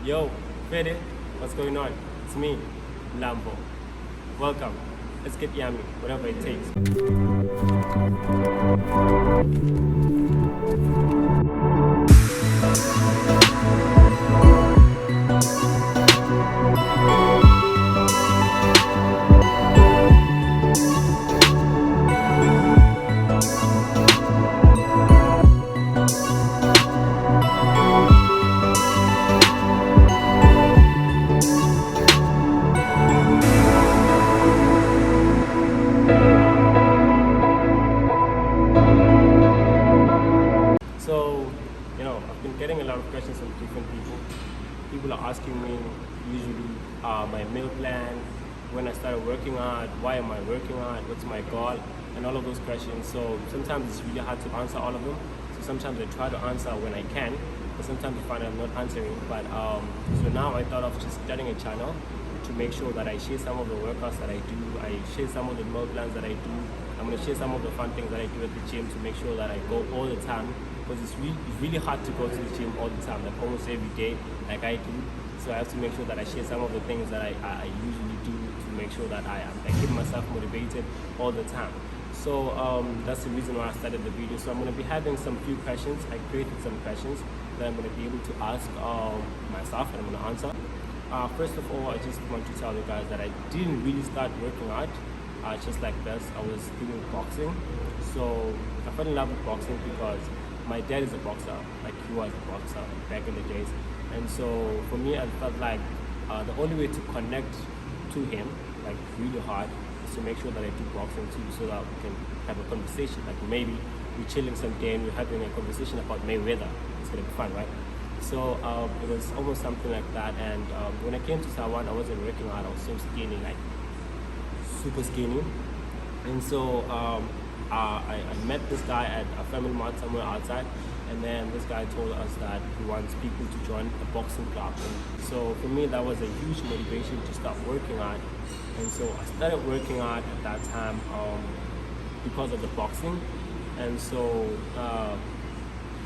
Yo, Fede, what's going on? It's me, Lambo. Welcome. Let's get yummy, whatever it takes. So, I've been getting a lot of questions from different people. People are asking me usually my meal plan, when I started working out, why am I working out, what's my goal, and all of those questions. So sometimes it's really hard to answer all of them. So sometimes I try to answer when I can, but sometimes I find I'm not answering. But so now I thought of just starting a channel to make sure that I share some of the workouts that I do, I share some of the meal plans that I do. I'm going to share some of the fun things that I do at the gym to make sure that I go all the time, because it's really hard to go to the gym all the time, like almost every day, like I do. So I have to make sure that I share some of the things that I usually do to make sure that I keep myself motivated all the time. So that's the reason why I started the video. So I'm going to be having some few questions. I created some questions that I'm going to be able to ask myself, and I'm going to answer. First of all, I just want to tell you guys that I didn't really start working out just like this. I was doing boxing. So I fell in love with boxing because my dad is a boxer, like he was a boxer back in the days. And so for me, I felt like the only way to connect to him, like really hard, is to make sure that I do boxing too, so that we can have a conversation. Like maybe we're chilling someday and we're having a conversation about Mayweather. It's gonna be fun, right? So it was almost something like that. And when I came to Taiwan, I wasn't working out. I was so skinny, like super skinny. And so I met this guy at a family mart somewhere outside, and then this guy told us that he wants people to join a boxing club. And so for me, that was a huge motivation to start working out. And so I started working out at that time because of the boxing. And so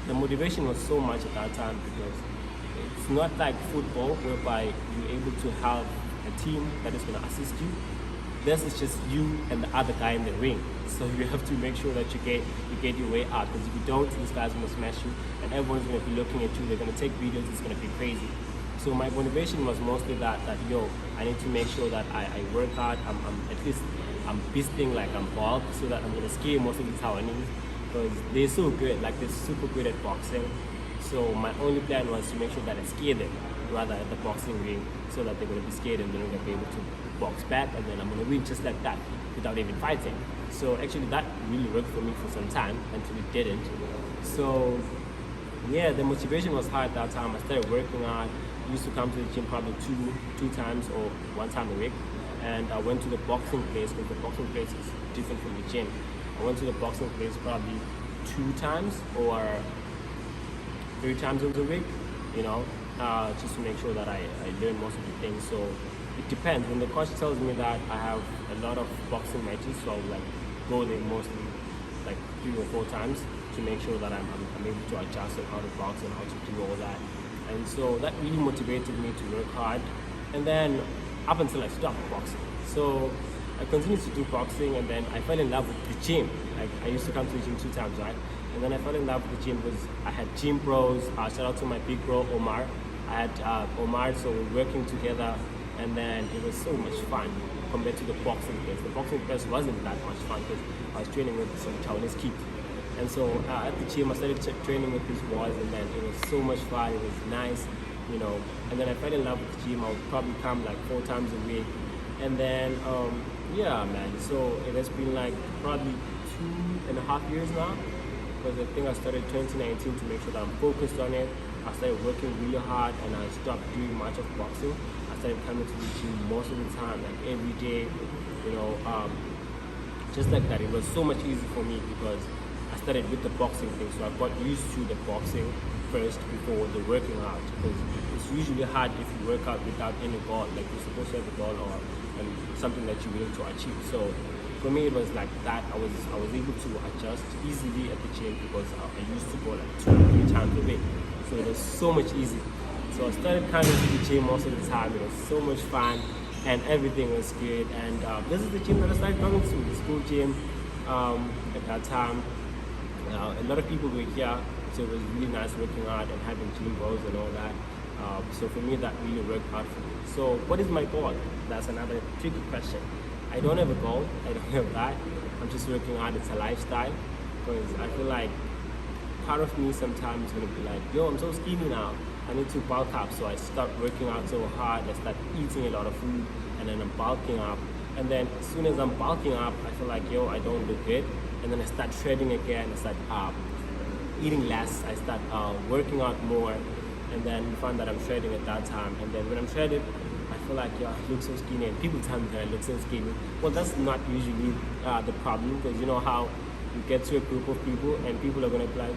the motivation was so much at that time, because it's not like football whereby you're able to have a team that is going to assist you. This is just you and the other guy in the ring. So you have to make sure that you get your way out, because if you don't, this guy's gonna smash you and everyone's gonna be looking at you. They're gonna take videos. It's gonna be crazy. So my motivation was mostly that yo, I need to make sure that I work out. I'm beasting, like I'm bald, so that I'm gonna scare most of the Taiwanese, because they're so good, like they're super good at boxing. So my only plan was to make sure that I scare them rather at the boxing ring, so that they're gonna be scared and they're not gonna be able to box back, and then I'm gonna win just like that without even fighting. So actually that really worked for me for some time until it didn't. So yeah, the motivation was high at that time. I started working out. I used to come to the gym probably two times or one time a week, and I went to the boxing place, because the boxing place is different from the gym. I went to the boxing place probably 2 times or 3 times a week, just to make sure that I learn most of the things. So it depends. When the coach tells me that I have a lot of boxing matches, so I'll like go there mostly like 3 or 4 times to make sure that I'm able to adjust on how to box and how to do all that. And so that really motivated me to work hard. And then up until I stopped boxing. So I continued to do boxing, and then I fell in love with the gym. Like I used to come to the gym 2 times, right? And then I fell in love with the gym because I had gym bros. Shout out to my big bro Omar. I had Omar, so we're working together, and then it was so much fun compared to the boxing place. The boxing place wasn't that much fun because I was training with some Taiwanese kids. And so at the gym, I started training with these boys, and then it was so much fun. It was nice, And then I fell in love with the gym. I would probably come like 4 times a week. And then, yeah, man. So it has been like probably 2.5 years now, because I think I started 2019 to make sure that I'm focused on it. I started working really hard, and I stopped doing much of boxing. I started coming to the gym most of the time, like every day, just like that. It was so much easier for me because I started with the boxing thing, so I got used to the boxing first before the working out, because it's usually hard if you work out without any goal, like you're supposed to have a goal or something that you're willing to achieve. So for me, it was like that. I was able to adjust easily at the gym because I used to go like 2 or 3 times a week, so it was so much easier. So I started coming to the gym most of the time. It was so much fun, and everything was good. And this is the gym that I started going to, the school gym. At that time, a lot of people were here, so it was really nice working out and having gym bros and all that. So for me, that really worked out for me. So what is my goal? That's another tricky question. I don't have a goal. I don't have that. I'm just working out. It's a lifestyle, because I feel like part of me sometimes is going to be like, yo, I'm so skinny now. I need to bulk up. So I start working out so hard. I start eating a lot of food, and then I'm bulking up. And then as soon as I'm bulking up, I feel like, yo, I don't look good. And then I start shredding again. I start eating less. I start working out more. And then you find that I'm shredding at that time. And then when I'm shredded, I feel like, yo, I look so skinny. And people tell me that I look so skinny. Well, that's not usually the problem, because you know how you get to a group of people and people are going to be like,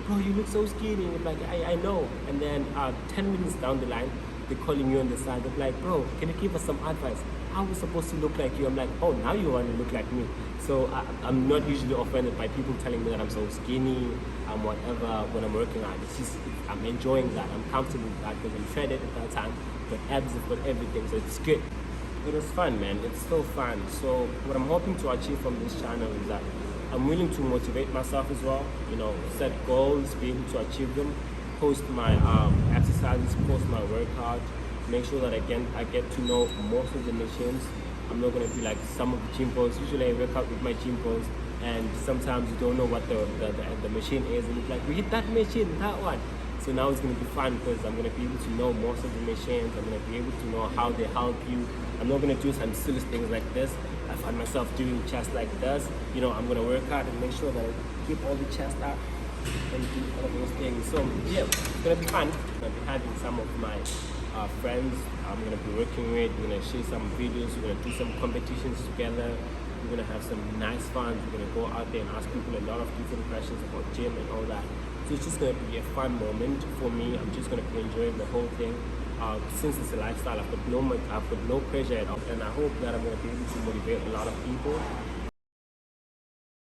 bro, you look so skinny. And you're like, I know. And then 10 minutes down the line, they're calling you on the side. They're like, bro, can you give us some advice? How are we supposed to look like you? I'm like, oh, now you want to look like me. So I'm not usually offended by people telling me that I'm so skinny, whatever, when I'm working out. It's just, I'm enjoying that. I'm comfortable with that, because I'm shredded at that time. But abs, I've got everything, so it's good. It was fun, man. It's still fun. So what I'm hoping to achieve from this channel is that I'm willing to motivate myself as well. You know, set goals, be able to achieve them, post my exercises, post my workout, make sure that I get to know most of the machines. I'm not going to be like some of the gym pros. Usually I work out with my gym pros, and sometimes you don't know what the machine is, and it's like, we hit that machine, that one. So now it's going to be fun, because I'm going to be able to know most of the machines. I'm going to be able to know how they help you. I'm not going to do some silly things like this. I find myself doing chest like this. You know, I'm going to work out and make sure that I keep all the chest up and do all of those things. So yeah, it's going to be fun. I'm going to be having some of my friends I'm going to be working with. We're going to share some videos. We're going to do some competitions together. We're going to have some nice fun. We're going to go out there and ask people a lot of different questions about gym and all that. So it's just going to be a fun moment for me. I'm just going to be enjoying the whole thing. Since it's a lifestyle, I've got no pressure at all. And I hope that I'm going to be able to motivate a lot of people